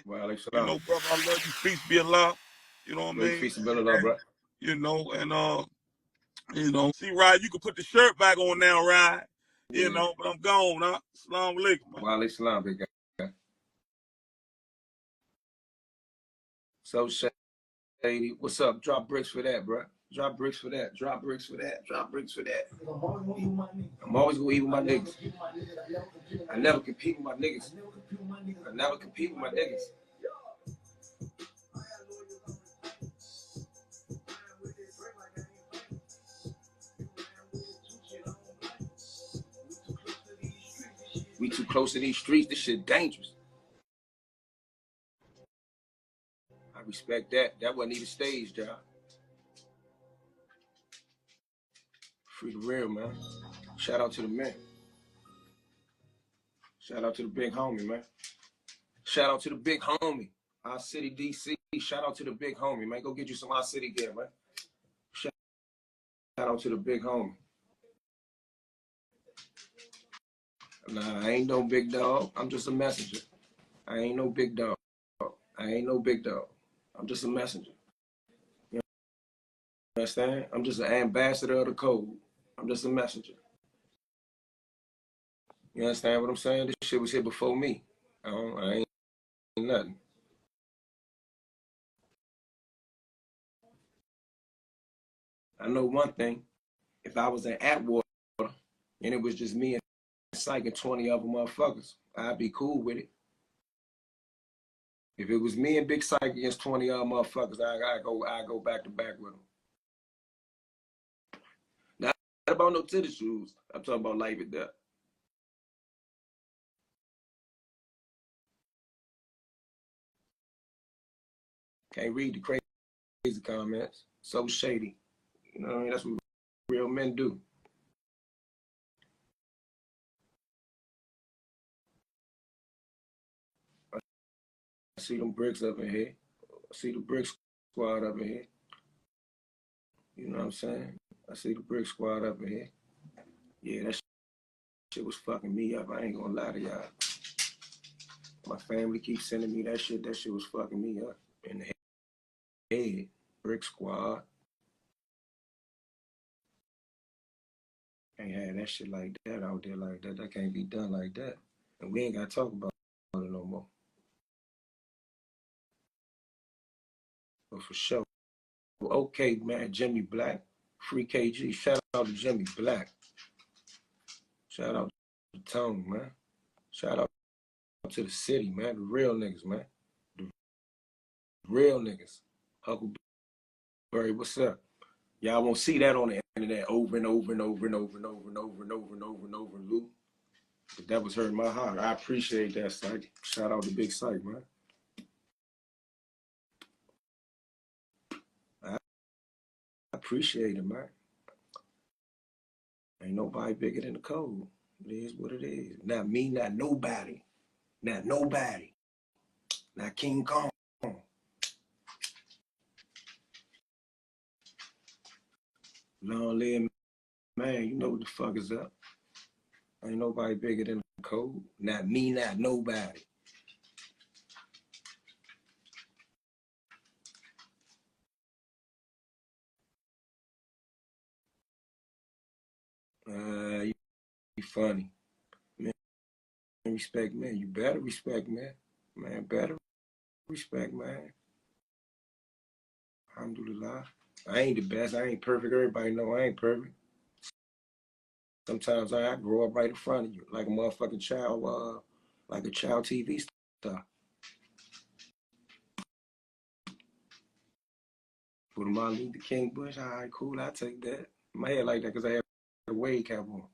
Wa You know, brother, I love you. Peace be Allah. You know what I mean? Peace and love, bro. You know, see, Rod, you can put the shirt back on now, Rod. You know, but I'm gone, huh? Assalamu alaikum, man. Wa alaikum salam, big guy. So shady. What's up? Drop bricks for that, bro. Drop bricks for that. Drop bricks for that. Drop bricks for that. I'm always gonna eat with my niggas. I never compete with my niggas. I never compete with my niggas. We too close to these streets. This shit dangerous. I respect that. That wasn't even staged, y'all. Free the real, man. Shout out to the men. Shout out to the big homie, man. Shout out to the big homie. Our city, DC. Shout out to the big homie, man. Go get you some our city gear, man. Shout out to the big homie. Nah, I ain't no big dog. I'm just a messenger. I ain't no big dog. I ain't no big dog. I'm just a messenger. You understand? I'm just an ambassador of the code. I'm just a messenger. You understand what I'm saying? This shit was here before me. I ain't nothing. I know one thing. If I was in Atwater and it was just me and SYKE and 20 other motherfuckers, I'd be cool with it. If it was me and Big SYKE against 20 other motherfuckers, I go back to back with them. Not about no tennis shoes. I'm talking about life and death. Can't read the crazy comments. So shady. You know what I mean? That's what real men do. I see them bricks up in here. I see the brick squad up in here. You know what I'm saying? I see the brick squad up in here. Yeah, that shit was fucking me up. I ain't gonna lie to y'all. My family keeps sending me that shit. That shit was fucking me up in the head. Brick squad. Can't have that shit like that out there like that. That can't be done like that. And we ain't gotta talk about it no more. But for sure. Okay, man, Jimmy Black. Free KG. Shout out to Jimmy Black. Shout out to Tone, man. Shout out to the city, man. The real niggas, man. The real niggas. Huckleberry, what's up? Y'all won't see that on the internet over and over and over and over and over and over and over and over and over and loop. But that was hurting my heart. I appreciate that, SYKE. Shout out to Big SYKE, man. I appreciate it, man. Ain't nobody bigger than the code. It is what it is. Not me, not nobody. Not nobody. Not King Kong. Long live, man. You know what the fuck is up. Ain't nobody bigger than the code. Not me, not nobody. You funny. Man, respect, man. You better respect, man. Man, better respect, man. Alhamdulillah. I ain't the best. I ain't perfect. Everybody know I ain't perfect. Sometimes I grow up right in front of you, like a motherfucking child, like a child TV star. Put him on Luther King Bush. All right, cool. I take that. My head like that because I had a wave cap on.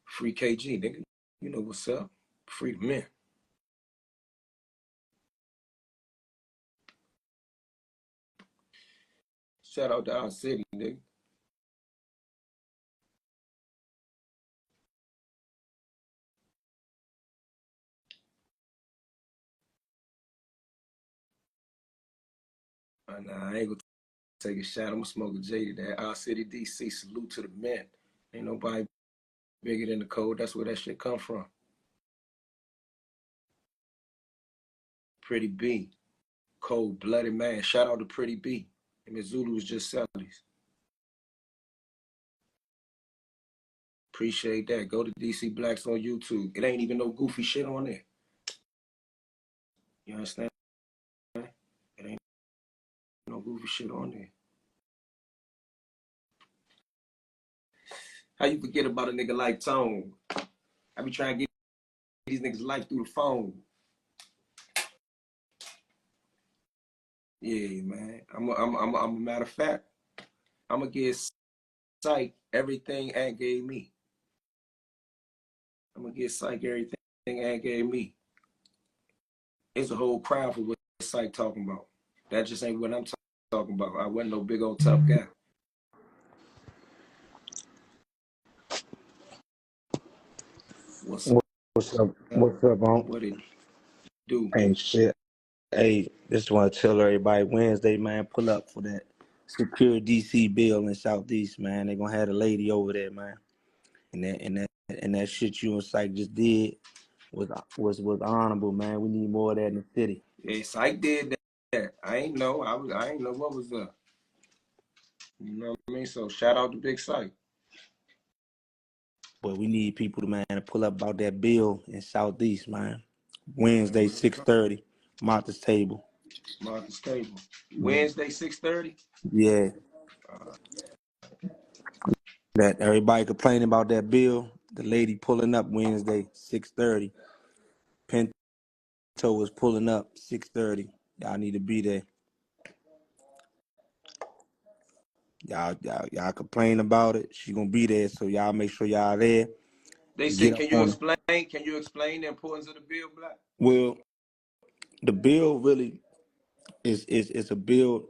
Free KG, nigga. You know what's up. Free the men. Shout out to our city, nigga. Nah, I ain't gonna take a shot. I'm gonna smoke a J to that. Our city, DC. Salute to the men. Ain't nobody bigger than the code. That's where that shit come from. Pretty B. Cold-blooded man. Shout out to Pretty B. And Miss Zulu was just sellies. Appreciate that. Go to DC Blacks on YouTube. It ain't even no goofy shit on there. You understand? It ain't no goofy shit on there. How you forget about a nigga like Tone? I be trying to get these niggas life through the phone. Yeah, man. I'm a matter of fact, I'm gonna give SYKE everything Ant gave me. I'm gonna give SYKE everything Ant gave me. It's a whole crowd for what SYKE talking about. That just ain't what I'm talking about. I wasn't no big old tough guy. What's up? What's up? What's up, What it do? Ain't shit. Hey, just want to tell everybody Wednesday, man, pull up for that Secure DC bill in Southeast, man. They gonna have a lady over there, man. And that shit you and SYKE just did was honorable, man. We need more of that in the city. Yeah, SYKE did that. I ain't know. I ain't know what was up. You know what I mean? So shout out to Big SYKE. But we need people to pull up about that bill in Southeast, man. Wednesday, 6:30, Martha's Table. Marcus Cable. Wednesday, 6:30? Yeah. That everybody complaining about that bill. The lady pulling up Wednesday, 6:30. Pinto was pulling up 6:30. Y'all need to be there. Y'all complain about it. She gonna be there, so y'all make sure y'all there. They Get said, up can you on it. explain? Can you explain the importance of the bill, Black? Well, the bill really is a bill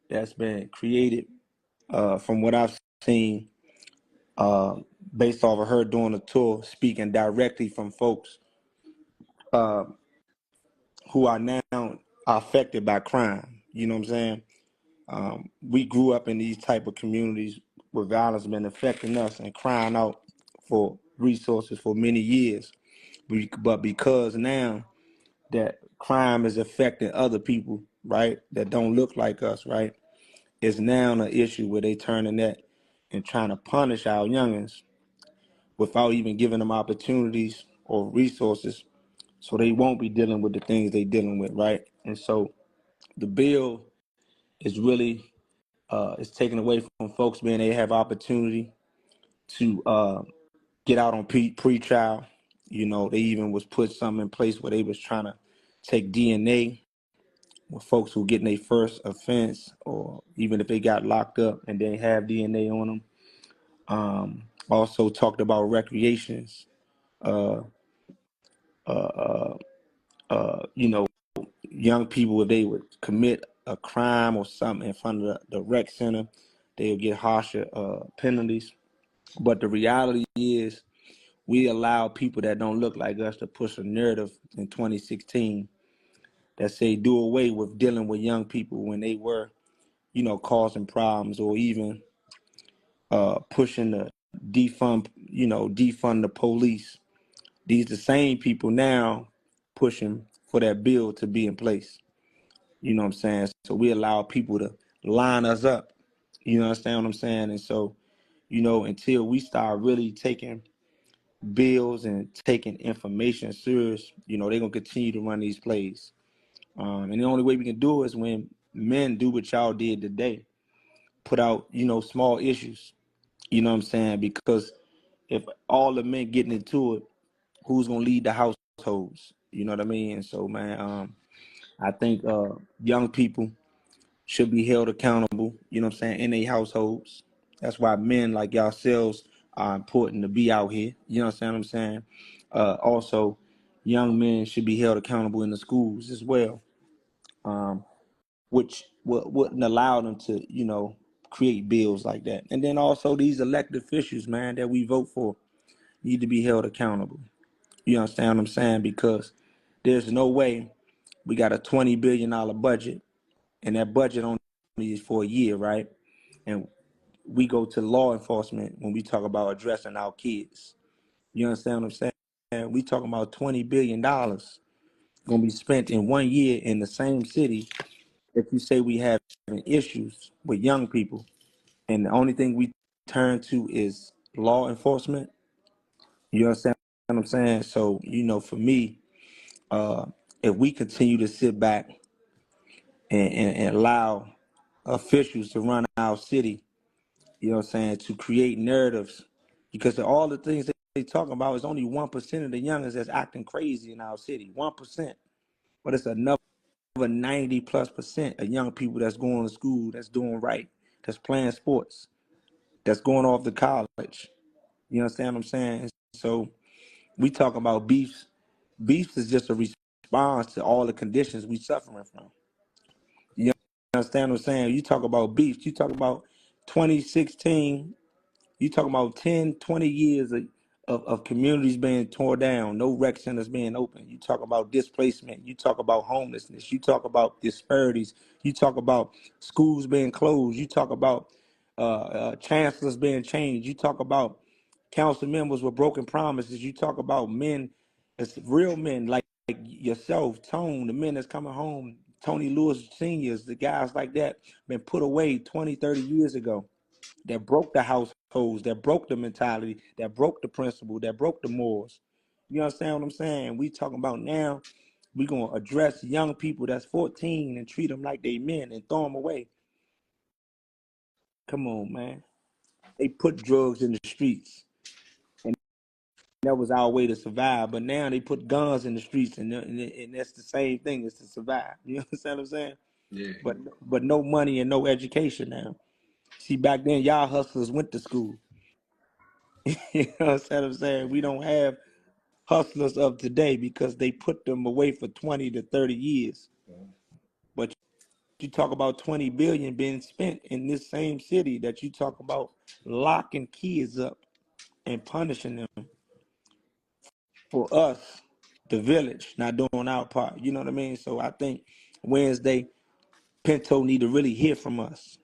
that's been created from what I've seen, based off of her doing a tour, speaking directly from folks who are now affected by crime. You know what I'm saying? We grew up in these type of communities where violence has been affecting us and crying out for resources for many years. But because now that crime is affecting other people, right, that don't look like us, right, it's now an issue where they turning that and trying to punish our youngins without even giving them opportunities or resources, so they won't be dealing with the things they dealing with, right? And so the bill is really it's taken away from folks being they have opportunity to get out on pre-trial. You know, they even was put something in place where they was trying to take DNA with folks who getting their first offense, or even if they got locked up and they have DNA on them. Also talked about recreations. Uh, you know, young people, if they would commit a crime or something in front of the rec center, they'll get harsher penalties. But the reality is, we allow people that don't look like us to push a narrative in 2016 that say do away with dealing with young people when they were, you know, causing problems, or even pushing the defund the police. These the same people now pushing for that bill to be in place. You know what I'm saying? So we allow people to line us up. You understand what I'm saying? And so, you know, until we start really taking bills and taking information serious, you know, they're gonna continue to run these plays. And the only way we can do it is when men do what y'all did today, put out, you know, small issues. You know what I'm saying? Because if all the men getting into it, who's gonna lead the households? You know what I mean? And so, man, I think young people should be held accountable, you know what I'm saying, in their households. That's why men like yourselves are important to be out here. You know what I'm saying? Also, young men should be held accountable in the schools as well, which wouldn't allow them to, you know, create bills like that. And then also these elected officials, man, that we vote for need to be held accountable. You understand what I'm saying? Because there's no way we got a $20 billion budget, and that budget only is for a year, right? And we go to law enforcement when we talk about addressing our kids. You understand what I'm saying? We talking about $20 billion gonna be spent in 1 year in the same city that you say we have issues with young people, and the only thing we turn to is law enforcement. You understand what I'm saying? So, for me, if we continue to sit back and allow officials to run our city, to create narratives, because of all the things that they talk about is only 1% of the youngest that's acting crazy in our city. 1%. But it's another 90+% of young people that's going to school, that's doing right, that's playing sports, that's going off to college. You understand what I'm saying? So we talk about beefs. Beefs is just a response to all the conditions we suffering from. You understand what I'm saying? You talk about beefs. You talk about 2016. You talk about 10, 20 years of communities being torn down, no rec centers being open. You talk about displacement. You talk about homelessness. You talk about disparities. You talk about schools being closed. You talk about chancellors being changed. You talk about council members with broken promises. You talk about men, it's real men like yourself, Tone, the men that's coming home, Tony Lewis seniors, the guys like that, been put away 20, 30 years ago, that broke the households, that broke the mentality, that broke the principle, that broke the morals. You understand what I'm saying? We talking about now, we going to address young people that's 14 and treat them like they men and throw them away. Come on, man. They put drugs in the streets, and that was our way to survive. But now they put guns in the streets, and that's the same thing as to survive. You understand what I'm saying? Yeah. But no money and no education now. See, back then, y'all hustlers went to school. You know what I'm saying? We don't have hustlers of today because they put them away for 20 to 30 years. But you talk about 20 billion being spent in this same city that you talk about locking kids up and punishing them for us, the village, not doing our part. You know what I mean? So I think Wednesday, Pinto need to really hear from us.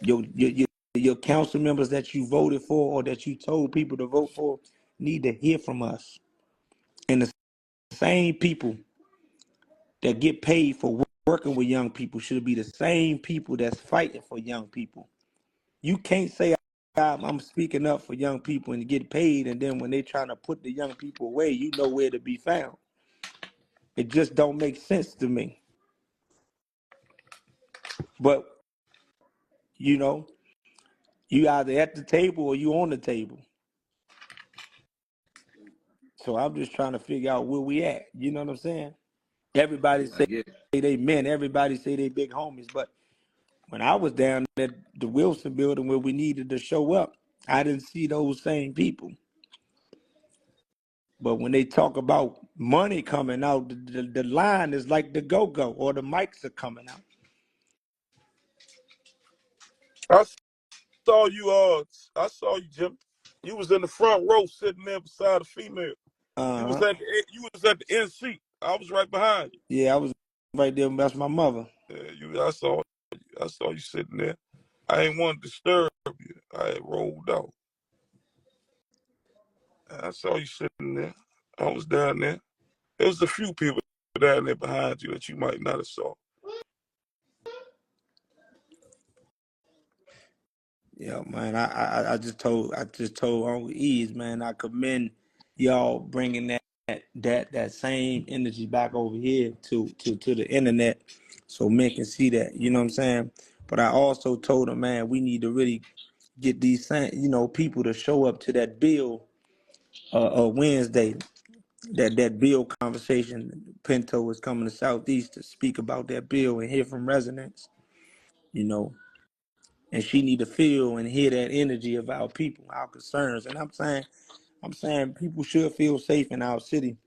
Your council members that you voted for or that you told people to vote for need to hear from us. And the same people that get paid for working with young people should be the same people that's fighting for young people. You can't say I'm speaking up for young people and get paid, and then when they trying to put the young people away, you know where to be found. It just don't make sense to me. But you either at the table or you on the table. So I'm just trying to figure out where we at. You know what I'm saying? Everybody I say get it. they men. Everybody say they big homies, but when I was down at the Wilson building where we needed to show up, I didn't see those same people. But when they talk about money coming out, the line is like the go-go or the mics are coming out. I saw you. I saw you, Jim. You was in the front row, sitting there beside a female. You was Uh-huh. at the end seat. I was right behind you. Yeah, I was right there. That's my mother. Yeah, I saw you sitting there. I ain't want to disturb you. I had rolled out. I saw you sitting there. I was down there. There was a few people down there behind you that you might not have saw. Yeah, man. I just told Uncle Ease, man. I commend y'all bringing that same energy back over here to the internet, so men can see that. You know what I'm saying? But I also told him, man, we need to really get these people to show up to that bill Wednesday. That bill conversation. Pinto is coming to Southeast to speak about that bill and hear from residents. You know, and she need to feel and hear that energy of our people, our concerns. And I'm saying people should feel safe in our city,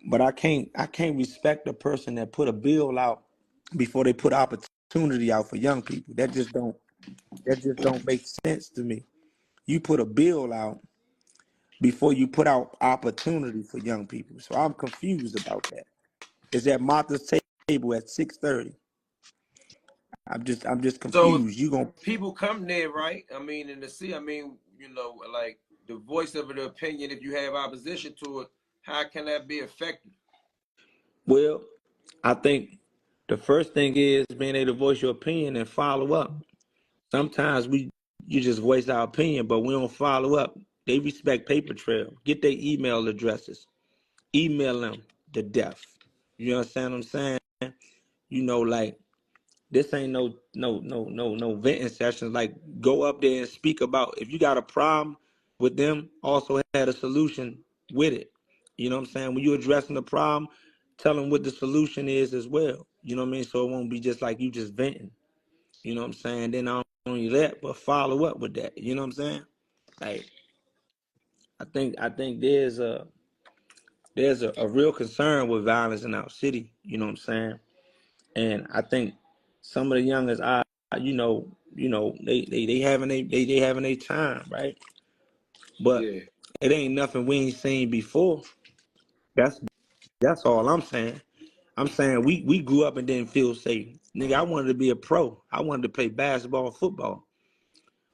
but I can't respect a person that put a bill out before they put opportunity out for young people. That just don't make sense to me. You put a bill out before you put out opportunity for young people. So I'm confused about that. It's at Martha's table at 6:30. I'm just So confused. You gonna people come there, right? I mean, in the sea, I mean, like the voice of the opinion, if you have opposition to it, how can that be effective? Well, I think the first thing is being able to voice your opinion and follow up. Sometimes you just voice our opinion, but we don't follow up. They respect paper trail. Get their email addresses. Email them to death. You understand what I'm saying? Like this ain't no venting sessions. Like go up there and speak about if you got a problem with them, also had a solution with it. You know what I'm saying? When you're addressing the problem, tell them what the solution is as well. You know what I mean? So it won't be just like you just venting. You know what I'm saying? Then not only that, but follow up with that. You know what I'm saying? Like I think there's a real concern with violence in our city. You know what I'm saying? And I think some of the youngest, they having a time, right? But Yeah, it ain't nothing we ain't seen before. That's that's all I'm saying. I'm saying we grew up and didn't feel safe. Nigga, I wanted to be a pro. I wanted to play basketball, football.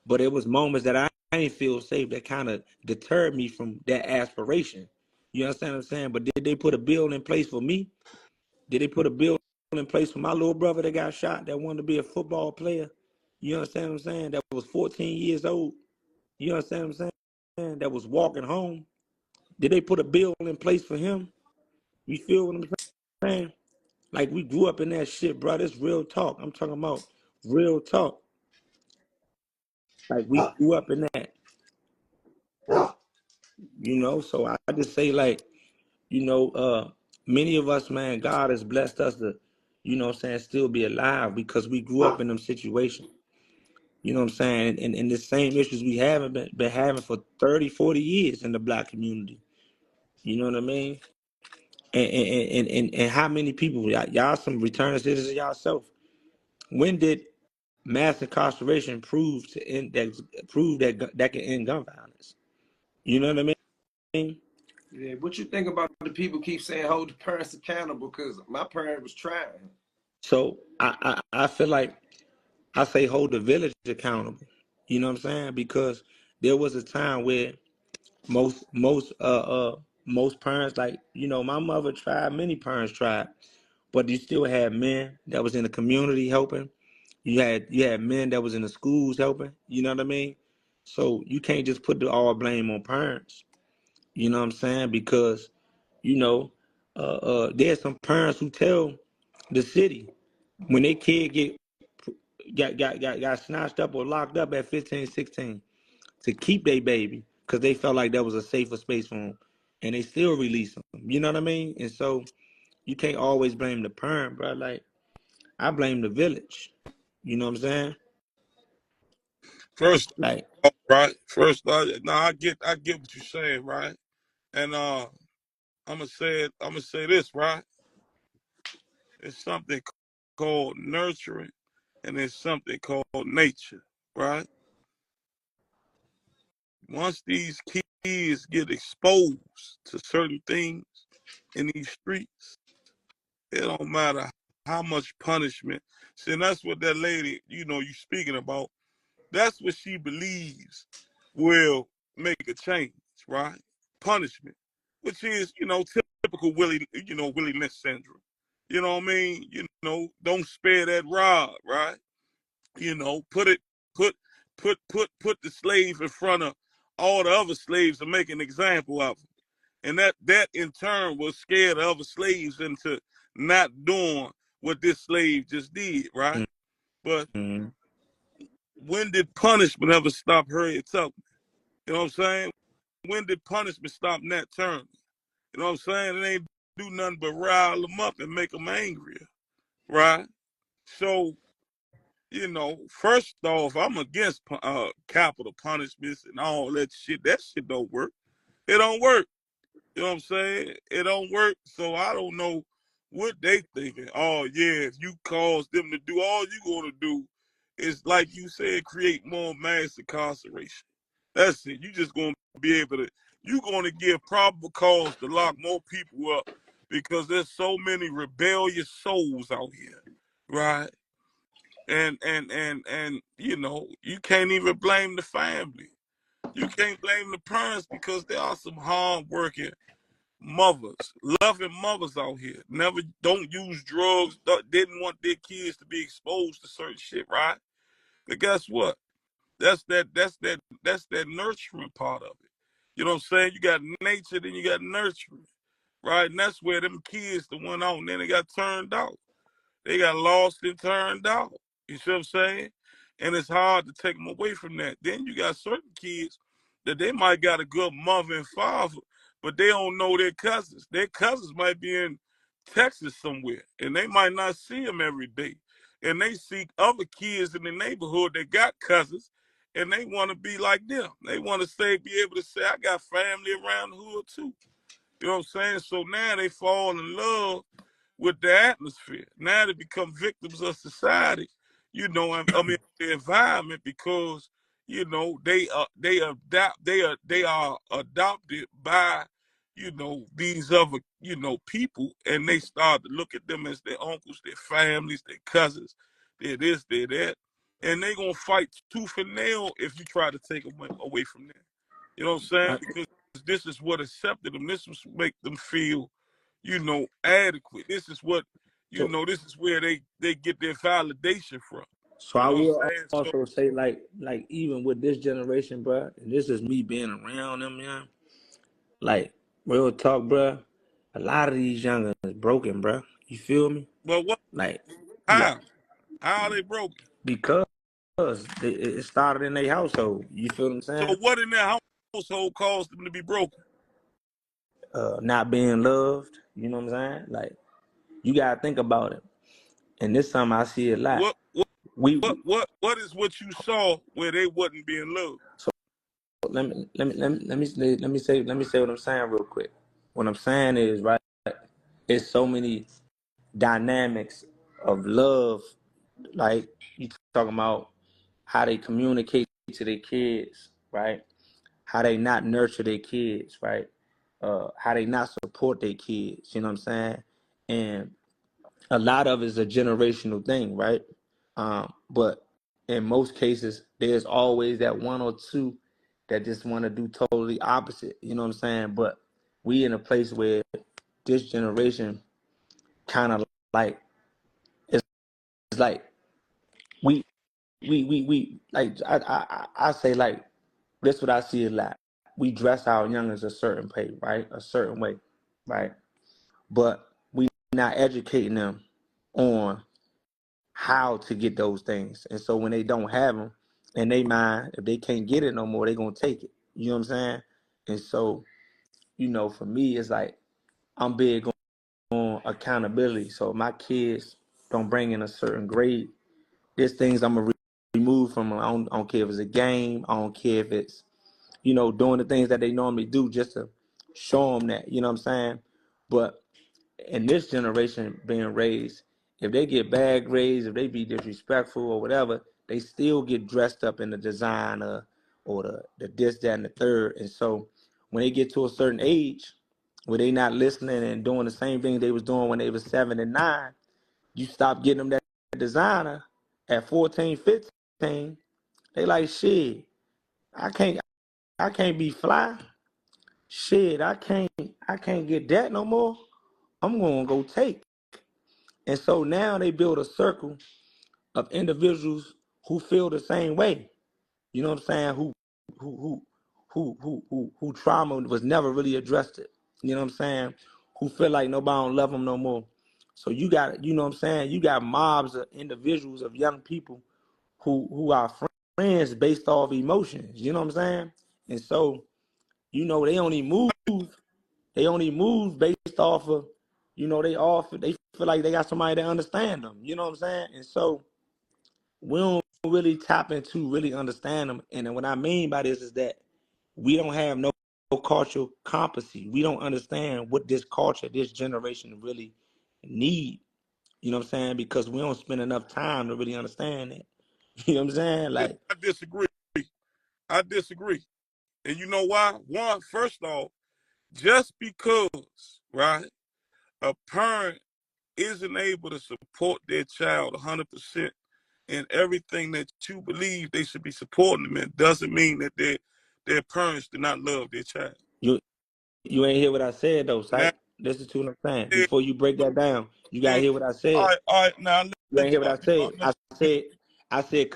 But it was moments that I didn't feel safe that kind of deterred me from that aspiration. You understand what I'm saying? But did they put a bill in place for me? Did they put a bill in place for my little brother that got shot that wanted to be a football player? You understand what I'm saying? That was 14 years old. You understand what I'm saying? That was walking home. Did they put a bill in place for him? You feel what I'm saying? Like we grew up in that shit, bro. It's real talk. I'm talking about real talk. Like we grew up in that, So I just say like, many of us, man, God has blessed us to, still be alive because we grew up in them situations. You know what I'm saying? And the same issues we haven't been having for 30, 40 years in the black community. You know what I mean? And how many people, y'all some returning citizens yourself. When did mass incarceration prove that can end gun violence? You know what I mean? yeah. What you think about the people keep saying hold the parents accountable? Because my parent was trying. So I feel like I say hold the village accountable. You know what I'm saying? Because there was a time where most parents, like, my mother tried, many parents tried, but you still had men that was in the community helping. You had men that was in the schools helping. You know what I mean? So you can't just put the all blame on parents. You know what I'm saying? Because you know, there's some parents who tell the city when their kid got snatched up or locked up at 15, 16 to keep their baby because they felt like that was a safer space for them, and they still release them. You know what I mean? And so you can't always blame the parent, bro. Like I blame the village. You know what I'm saying? First Like, off, right? First, now I get what you're saying, right? And I'm gonna say this, right? It's something called nurturing, and there's something called nature, right? Once these kids get exposed to certain things in these streets, it don't matter how much punishment. See, and that's what that lady, you speaking about. That's what she believes will make a change, right? Punishment, which is, typical Willie Lynch syndrome. You know what I mean? Don't spare that rod, right? Put it, put, put the slave in front of all the other slaves and make an example of them. And that in turn will scare the other slaves into not doing what this slave just did, right? But mm-hmm. when did punishment ever stop Harriet Tubman? You know what I'm saying? When did punishment stop Nat Turner? You know what I'm saying? It ain't do nothing but rile them up and make them angrier, right? So, first off, I'm against capital punishments and all that shit. That shit don't work. It don't work. You know what I'm saying? It don't work. So I don't know what they thinking. Oh yeah, if you cause them to do, all you gonna do is, like you said, create more mass incarceration. That's it. You just gonna be able to. You gonna give probable cause to lock more people up because there's so many rebellious souls out here, right? And you can't even blame the family. You can't blame the parents because there are some hard working mothers, loving mothers out here. Never don't use drugs, didn't want their kids to be exposed to certain shit, right? But guess what? That's that nurturing part of it. You know what I'm saying? You got nature, then you got nurturing. Right? And that's where them kids that went out and then they got turned out. They got lost and turned out. You see what I'm saying? And it's hard to take them away from that. Then you got certain kids that they might got a good mother and father, but they don't know their cousins. Their cousins might be in Texas somewhere, and they might not see them every day. And they see other kids in the neighborhood that got cousins, and they want to be like them. They want to be able to say, I got family around the hood too. You know what I'm saying? So now they fall in love with the atmosphere. Now they become victims of society, I mean the environment, because they are adopted by these other people, and they start to look at them as their uncles, their families, their cousins, their this, their that, and they gonna fight tooth and nail if you try to take them away from that. You know what I'm saying? Because this is what accepted them. This was make them feel adequate. This is what, So, this is where they get their validation from. so You I know what will I'm saying? So, also say, like even with this generation, bro, and this is me being around them, yeah. Like real talk, bro. A lot of these youngers is broken, bro. You feel me? but what? Like you got How? How are they broken? because it started in their household. You feel what I'm So saying? what in their household caused them to be broken? Not being loved. You know what I'm saying? Like you gotta think about it. And this time I see it a lot. What what We what is what you saw where they wasn't being loved? so let me say what I'm saying real quick. What I'm saying is, right, it's so many dynamics of love. Like you talking about how they communicate to their kids, right? How they not nurture their kids, right? How they not support their kids, you know what I'm saying? And a lot of it is a generational thing, right? But in most cases, there's always that one or two that just want to do totally opposite, you know what I'm saying? But we in a place where this generation kind of like it's like we we like I say like this what I see a lot. We dress our youngers a certain way, right? A certain way, right? But we not educating them on how to get those things. And so when they don't have them in their mind, if they can't get it no more, they gonna take it. You know what I'm saying? And so, for me, it's like I'm big on accountability. So if my kids don't bring in a certain grade, there's things I'm gonna remove from them. I don't care if it's a game. I don't care if it's doing the things that they normally do just to show them that. You know what I'm saying? But in this generation being raised, if they get bad grades, if they be disrespectful or whatever, they still get dressed up in the designer or the this, that, and the third. And so when they get to a certain age where they not listening and doing the same thing they was doing when they was 7 and 9, you stop getting them that designer at 14, 15. They like, shit, I can't I can't be fly. Shit, I can't get that no more. I'm gonna go take. And so now they build a circle of individuals who feel the same way. You know what I'm saying? Who who who trauma was never really addressed it. You know what I'm saying? Who feel like nobody don't love them no more. So you got, you know what I'm saying? You got mobs of individuals of young people who are friends based off emotions. You know what I'm saying? And so, they only move based off of, they feel like they got somebody that understand them. You know what I'm saying? And so we don't really tap into really understand them. And then what I mean by this is that we don't have no cultural competency. We don't understand what this culture, this generation really need. You know what I'm saying? Because we don't spend enough time to really understand it. You know what I'm saying? Like, I disagree. I disagree. And you know why? One, first off, just because, right, a parent isn't able to support their child 100% in everything that you believe they should be supporting them in, doesn't mean that their parents do not love their child. you You ain't hear what I said though, Now, Syke. Listen to what I'm saying. Before you break that down, you gotta then, hear what I said. all right, now You ain't hear what I said. now, I said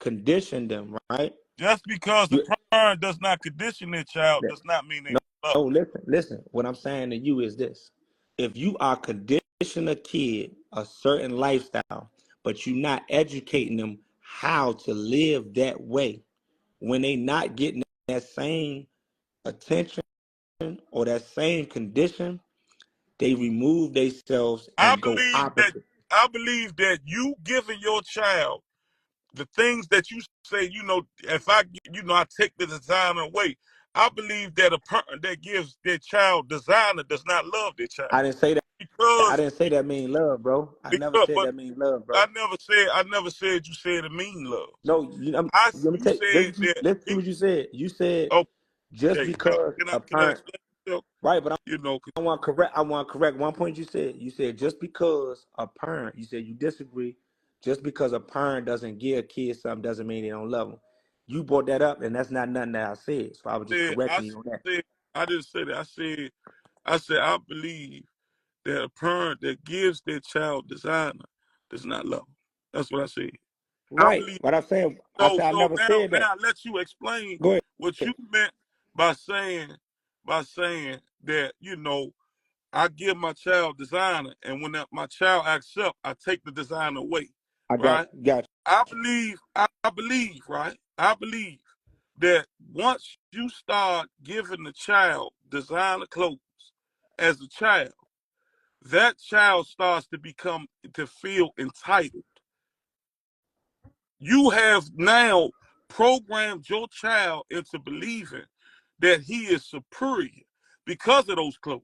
condition them, right? just because the You, parent does not condition their child does not mean they no, love no, them. listen. What I'm saying to you is this: if you are conditioning a kid a certain lifestyle, but you're not educating them how to live that way, when they not getting that same attention or that same condition, they remove themselves I and go believe that opposite. you giving your child the things that you say, if I take the designer away. I believe that a parent that gives their child designer does not love their child I didn't say that. I because didn't say that mean love, bro. I never said but that mean love, bro. I never said you said it mean love. No, let me You take. said that Listen to what you said. You said just okay. Now because a can I parent, explain myself? right? But You know, I want to correct. I want to correct one point you said. You said just because a parent. You said you disagree. Just because a parent doesn't give a kid something doesn't mean they don't love them. You brought that up, and that's not nothing that I said. So I was just I correcting you on that. said I didn't say that. I said I believe that a parent that gives their child designer does not love them. That's what I said. I Right. believe What I'm saying. I so. said I So never now, said that. I let you explain Go what you ahead. meant by saying that I give my child designer, and when my child acts up, I take the designer away. I Right? got I believe, right? I believe that once you start giving the child designer clothes as a child, that child starts to feel entitled. You have now programmed your child into believing that he is superior because of those clothes.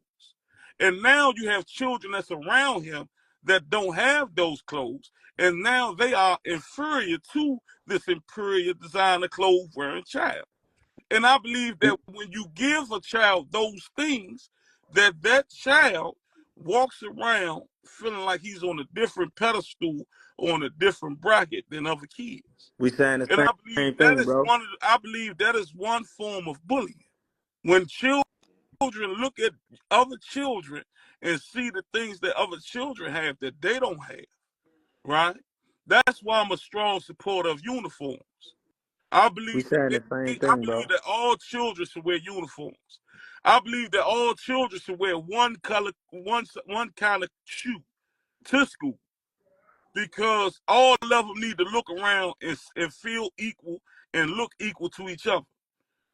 And now you have children that's around him that don't have those clothes. And now they are inferior to this inferior designer clothes wearing child. And I believe you. that when you give a child those things, that child walks around feeling like he's on a different pedestal or on a different bracket than other kids. We saying the And I believe same thing, bro. that is one form of bullying. When children look at other children and see the things that other children have that they don't have, right? That's why I'm a strong supporter of uniforms. I We believe saying the same I thing, believe bro. that all children should wear uniforms. I believe that all children should wear one kind of shoe to school because all of them need to look around and feel equal and look equal to each other.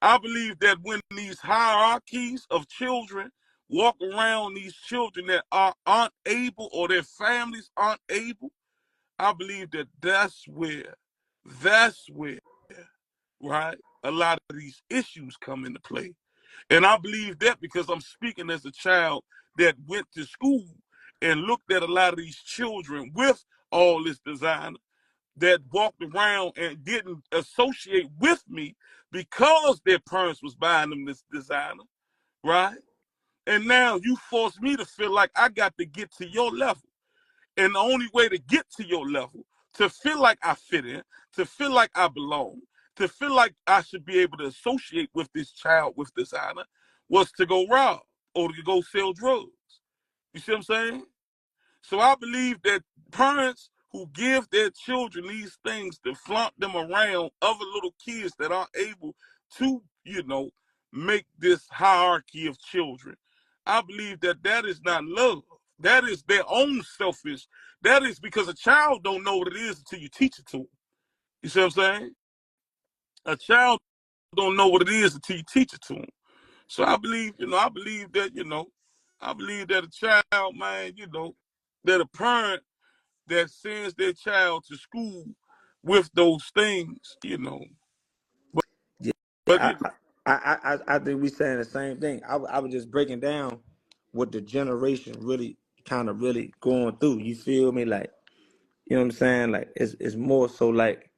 I believe that when these hierarchies of children walk around these children that aren't able or their families aren't able, I believe that that's where right? A lot of these issues come into play. And I believe that because I'm speaking as a child that went to school and looked at a lot of these children with all this design that walked around and didn't associate with me because their parents was buying them this designer, right? And now you force me to feel like I got to get to your level. And the only way to get to your level, to feel like I fit in, to feel like I belong, to feel like I should be able to associate with this child with designer, was to go rob or to go sell drugs. You see what I'm saying? So I believe that parents who give their children these things to flaunt them around other little kids that aren't able to, make this hierarchy of children, I believe that that is not love. That is their own selfish. That is because a child don't know what it is until you teach it to them. You see what I'm saying? A child don't know what it is until you teach it to them. So I believe that a child, man, that a parent that sends their child to school with those things, But, Yeah, but I think we saying the same thing. I was just breaking down what the generation really kind of really going through. You feel me? Like, you know what I'm saying? Like it's more so like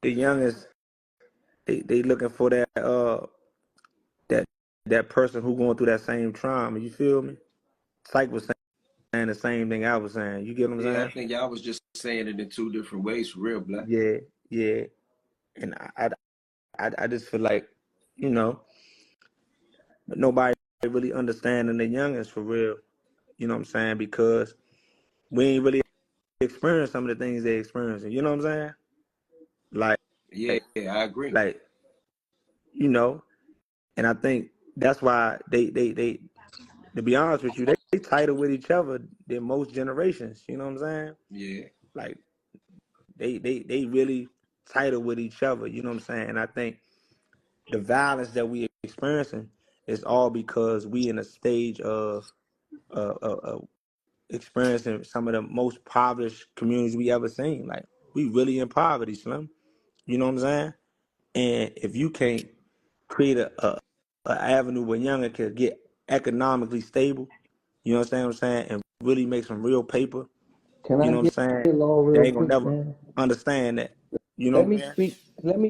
the youngest they looking for that that person who going through that same trauma. You feel me? Psych was saying the same thing I was saying. You get what I'm Yeah, I saying? think y'all was just saying it in two different ways for real, Black. Yeah, yeah. And I just feel like, you know, but nobody really understanding the youngins for real. You know what I'm saying? Because we ain't really experienced some of the things they experiencing. You know what I'm saying? Like, Yeah, I agree. like you know, and I think that's why they to be honest with you, they tighter with each other than most generations. You know what I'm saying? Yeah, Like they really tighter with each other. You know what I'm saying? And I think the violence that we experiencing is all because we in a stage of experiencing some of the most impoverished communities we ever seen. Like we really in poverty, Slim. You know what I'm saying? And if you can't create a avenue where younger can get economically stable, you know what I'm saying, and really make some real paper, Can you I know what I'm get saying? in law They real ain't gonna quick, never man? understand that. You know Let what I'm me saying? speak.